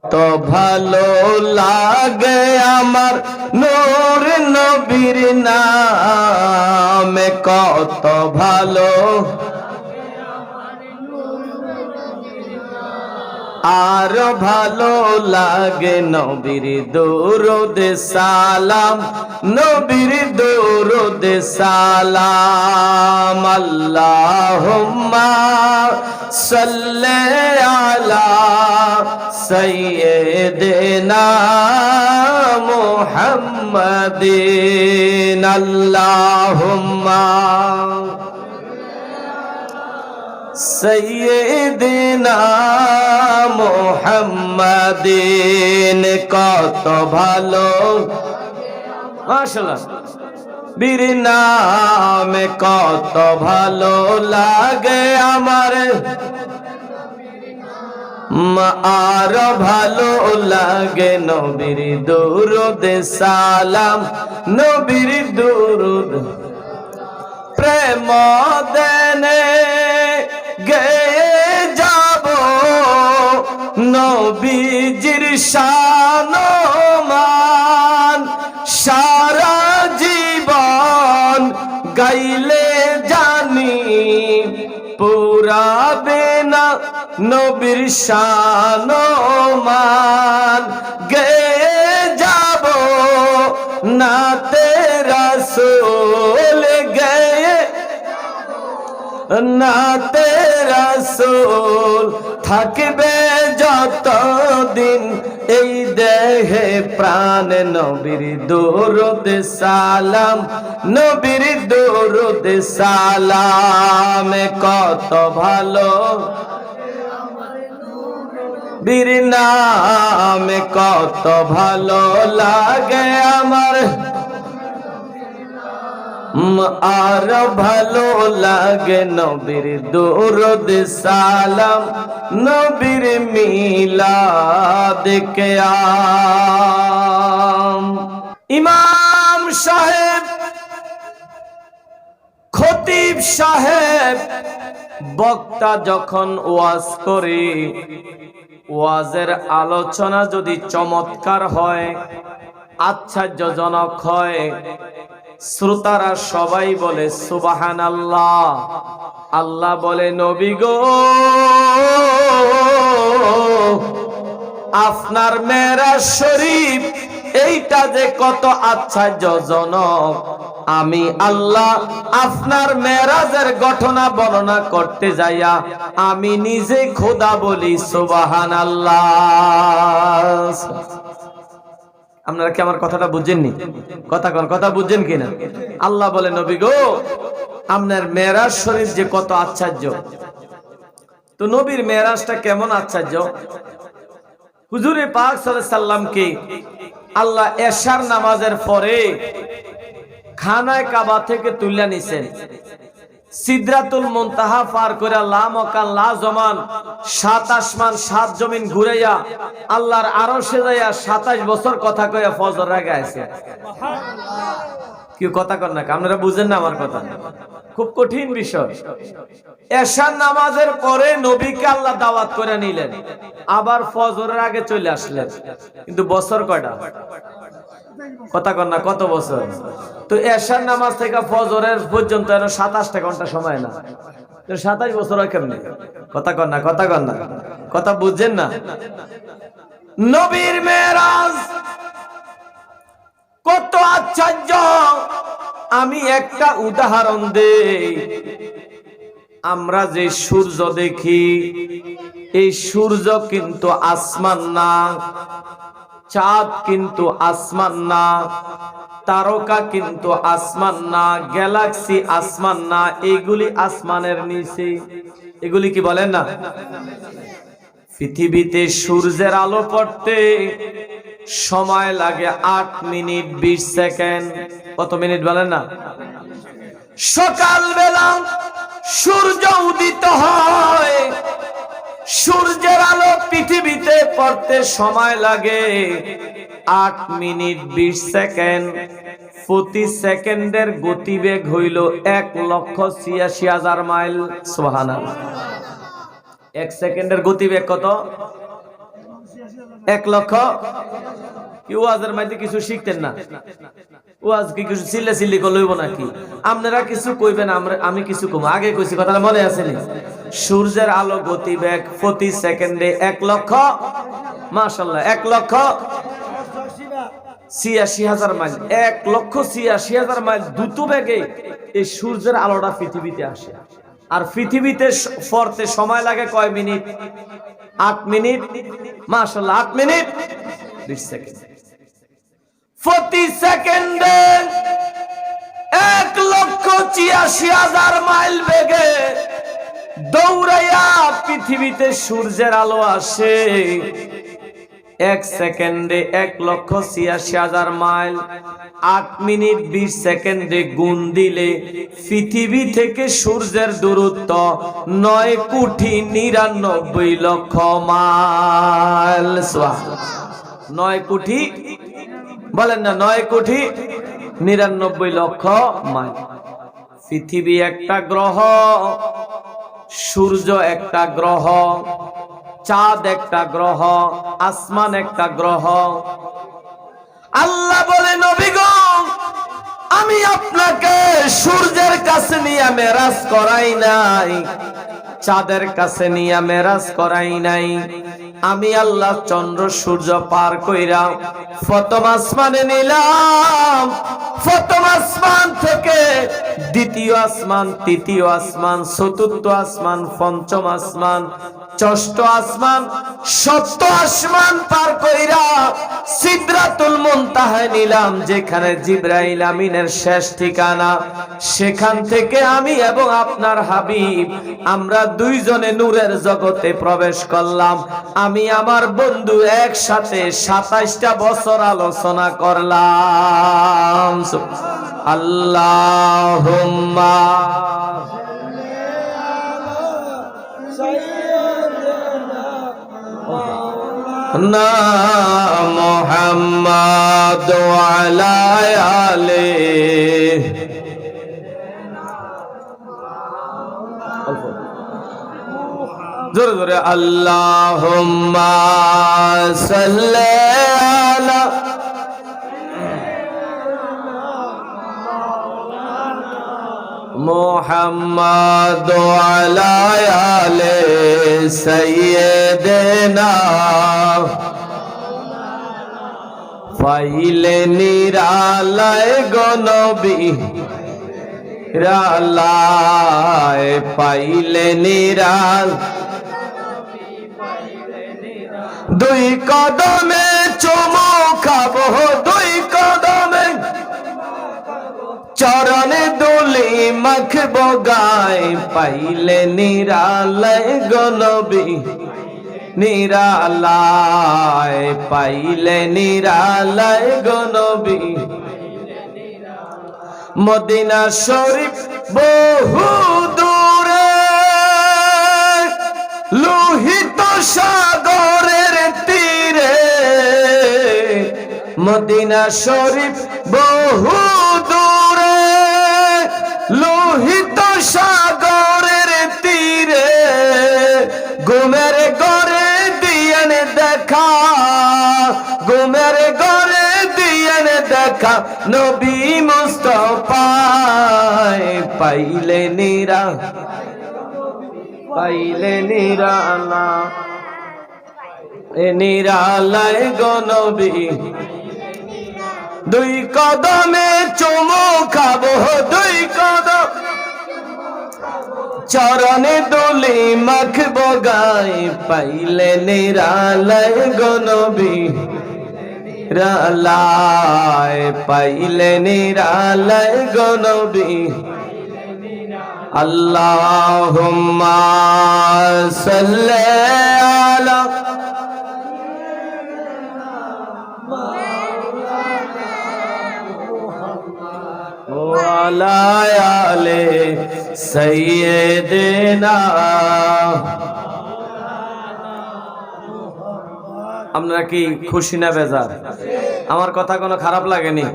তো ভালো লাগে আমার নূর নবীর নামে, কত ভালো আর ভালো লাগে নবীর দরুদ সালাম, নবীর দরুদ সালাম। আল্লাহুম্মা সাল্লি আলা সাইয়্যিদিনা মুহাম্মাদিন। আল্লাহুম্মা সাইয়্যিদিনা মুহাম্মাদিন। কত ভালো মাশাআল্লাহ বীর নামে, কত ভালো লাগে আমার আর ভালো লাগে নবীর দরুদ সালাম, নবীর দরুদ প্রেম দেনে গেয়ে যাব নবীজির শান মান, সারা জীবন গাইলে জানি পুরাবে না নবীর শান মান। গেয়ে যাব নাতে রাসূল, গেয়ে নাতে রাসূল থাকবে যতদিন এই দেহে প্রাণে, নবীর দরুদ সালাম, নবীর দরুদ সালাম। কত ভালো বীর নামে, কত ভালো লাগে আমার আর ভালো লাগে নবীর দরুদ সালাম, নবীর মিলাদ কিয়াম। ইমাম সাহেব, খতিব সাহেব, বক্তা যখন ওয়াজ করে, ওয়াজের আলোচনা যদি চমৎকার হয়, আশ্চর্যজনক হয়, শ্রোতারা সবাই বলে সুবহানাল্লাহ। আল্লাহ বলে নবী গো, আপনার মেরাজ শরীফ এইটা যে কত আশ্চর্যজনক, আমি আল্লাহ আপনার মেরাজের ঘটনা বর্ণনা করতে যাইয়া আমি নিজে খোদা বলি সুবহানাল্লাহ। আপনারা কি আমার কথাটা বুঝেননি? কথা বুঝছেন কিনা? আল্লাহ বলে নবী গো, আপনার মেরাজ শরীফ যে কত আশ্চর্য। তো নবীর মেরাজটা কেমন আশ্চর্য? হুজুরে পাক সাল্লাল্লাহু আলাইহি সাল্লামকে আল্লাহ এশার নামাজের পরে খানায় কাবা থেকে তুলে নিছেন, সিদরাতুল মুনতাহা পার করে লা মাকান লা জমান, ৭ আসমান ৭ জমিন ঘুরাইয়া আল্লাহর আরশে যাইয়া ২৭ বছর কথা কইয়া ফজর আগে আইছে। কি কথা কর না, আপনারা বুঝেন না আমার কথা? খুব কঠিন বিষয়। এশার নামাজের পরে নবীকে আল্লাহ দাওয়াত করে নিলেন, আবার ফজরের আগে চলে আসলেন, কিন্তু বছর কয়টা? কথা কর না, কত বছর? তো এশার নামাজ থেকে ফজরের পর্যন্ত ২৭টা ঘন্টা সময় না, ২৭ বছর হয় কেমনে? কথা কর না, কথা বুঝছেন না? নবীর মেরাজ কত আশ্চর্য। আমি একটা উদাহরণ দেই। আমরা যে সূর্য দেখি, এই সূর্য কিন্তু আসমান না, চাঁদ কিন্তু আসমান না, তারকা কিন্তু আসমান না, গ্যালাক্সি আসমান না, এগুলি আসমানের নিচে। এগুলি কি বলেন না? পৃথিবীতে সূর্যের আলো পড়তে সময় লাগে ৮ মিনিট ২০ সেকেন্ড। কত মিনিট বলেন না? সকালবেলা সূর্য উদিত হয়, সূর্যের আলো পৃথিবীতে পড়তে সময় লাগে ৮ মিনিট ২০ সেকেন্ড। প্রতি সেকেন্ডের গতিবেগ হইল ১,৮৬,০০০ মাইল। সুবহানাল্লাহ। ১ সেকেন্ডের গতিবেগ কত? 1 লক্ষ কি ওয়াজের মধ্যে কিছু শিখতেন না? ওয়াজ কি কিছু চিল্লা চিল্লি করলইব নাকি? আপনারা কিছু কইবেন, আমি কিছু কম। আগে কইছি কথাটা মনে আছে নি? সূর্যের আলো গতিবেগ প্রতি সেকেন্ডে 1 লক্ষ, মাশাআল্লাহ 1,86,000 মাইল। 1,86,000 মাইল দ্রুত বেগে এই সূর্যের আলোটা পৃথিবীতে আসে। আর পৃথিবীতে পড়তে সময় লাগে কয় মিনিট? 8 মিনিট, মাশাআল্লাহ 8 মিনিট 20 সেকেন্ড। প্রতি সেকেন্ডে 1,86,000 মাইল বেগে দৌড়াইয়া পৃথিবীতে সূর্যের আলো আসে। 1 সেকেন্ডে 1,86,000 মাইল 8 মিনিট 20 সেকেন্ডে গুণ দিলে পৃথিবী থেকে সূর্যের দূরত্ব 9,99,00,000 মাইল। 9,00,00,000 বলেন না, 9,99,00,000 মাইল। পৃথিবী একটা গ্রহ, সূর্য একটা গ্রহ, চাঁদ একটা গ্রহ, আসমান একটা গ্রহ। আল্লাহ বলে, নবী গো, আমি আপনাকে সূর্যের কাছে নিয়ে মেরাজ করাই নাই, চাঁদের কাছে নিয়ে মেরাজ করাই নাই। আমি আল্লাহ চন্দ্র সূর্য পার কইরা প্রথম আসমানে নিলাম। প্রথম আসমান থেকে দ্বিতীয় আসমান, তৃতীয় আসমান, চতুর্থ আসমান, পঞ্চম আসমান, ষষ্ঠ আসমান, সপ্তম আসমান পার কইরা সিদরাতুল মুনতাহা নিলাম, যেখানে জিবরাইল আমিনের শেষ ঠিকানা। সেখান থেকে আমি এবং আপনার হাবিব আমরা দুইজনে নূরের জগতে প্রবেশ করলাম। আমি আমার বন্ধু একসাথে 27টা বছর আলোচনা করলাম। আল্লাহুম্মা না মুহাম্মাদ ওয়া আলা আলিহি। জোরে জোরে আল্লাহুম্মা সাল্লি আলা মুহাম্মাদ ওয়া আলা আলি সাইয়্যিদিনা। পাইলে নিরালায় গো নবী রালায়, পাইলে নিরাল দুই কদমে চুমু খাবো, দুই কদমে চরণে দুলি মাখবো গায়। পাইলে নিরালায় গো নবী নিরালায়, পাইলে নিরালায় গো নবী। মদিনা শরীফ বহু দূরে, লোহিত সাগরের তীরে। মদিনা শরীফ বহু দূরে, লোহিত সাগরের তীরে। ঘুমের ঘরে দিয়েন দেখা, ঘুমের ঘরে দিয়েন দেখা নবী মুস্তাফায়। পাইলে নিরা, পাইলে নিরালা, এ নিরালায় গো নবী। দুই কদমে চুমু খাবো, দুই কদম চরণে দুলি মাখবো গায়। পাইলে নিরালায় গো নবী রালায়, পাইলে নিরালায় গো নবী। আল্লাহুম্মা সাল্লি আলা ওয়া আলা আলি সাইয়্যিদিনা। আপনারা কি খুশি না বেজার? আমার কথা কোনো খারাপ লাগেনি?